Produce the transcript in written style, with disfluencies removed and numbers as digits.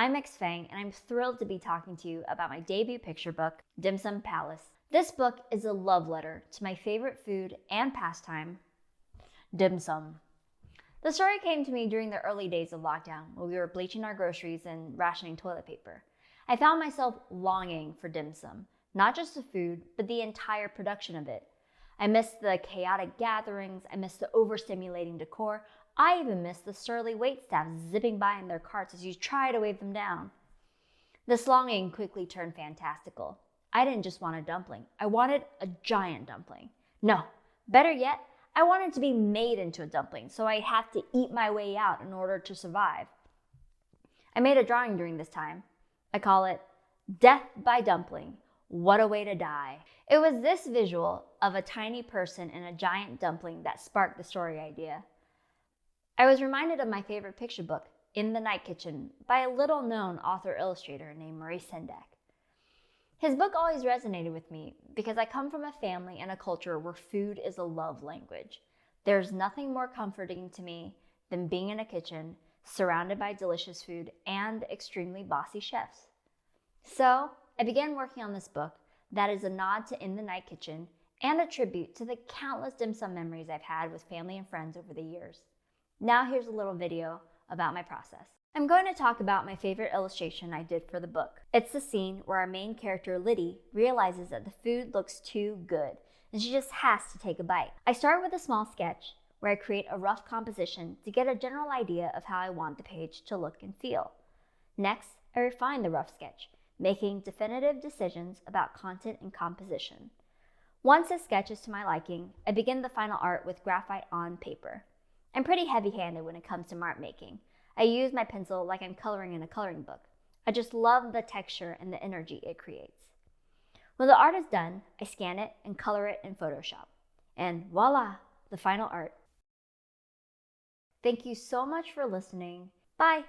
I'm Fang, and I'm thrilled to be talking to you about my debut picture book, Dim Sum Palace. This book is a love letter to my favorite food and pastime, dim sum. The story came to me during the early days of lockdown when we were bleaching our groceries and rationing toilet paper. I found myself longing for dim sum, not just the food, but the entire production of it. I missed the chaotic gatherings, I missed the overstimulating decor, I even missed the surly waitstaff zipping by in their carts as you try to wave them down. This longing quickly turned fantastical. I didn't just want a dumpling, I wanted a giant dumpling. No, better yet, I wanted to be made into a dumpling, so I'd have to eat my way out in order to survive. I made a drawing during this time. I call it Death by Dumpling. What a way to die. It was this visual of a tiny person in a giant dumpling that sparked the story idea. I was reminded of my favorite picture book, In the Night Kitchen, by a little-known author-illustrator named Maurice Sendak. His book always resonated with me because I come from a family and a culture where food is a love language. There's nothing more comforting to me than being in a kitchen, surrounded by delicious food and extremely bossy chefs. So, I began working on this book that is a nod to In the Night Kitchen and a tribute to the countless dim sum memories I've had with family and friends over the years. Now here's a little video about my process. I'm going to talk about my favorite illustration I did for the book. It's the scene where our main character, Liddy, realizes that the food looks too good and she just has to take a bite. I start with a small sketch where I create a rough composition to get a general idea of how I want the page to look and feel. Next, I refine the rough sketch, making definitive decisions about content and composition. Once the sketch is to my liking, I begin the final art with graphite on paper. I'm pretty heavy-handed when it comes to mark making. I use my pencil like I'm coloring in a coloring book. I just love the texture and the energy it creates. When the art is done, I scan it and color it in Photoshop. And voila, the final art. Thank you so much for listening. Bye!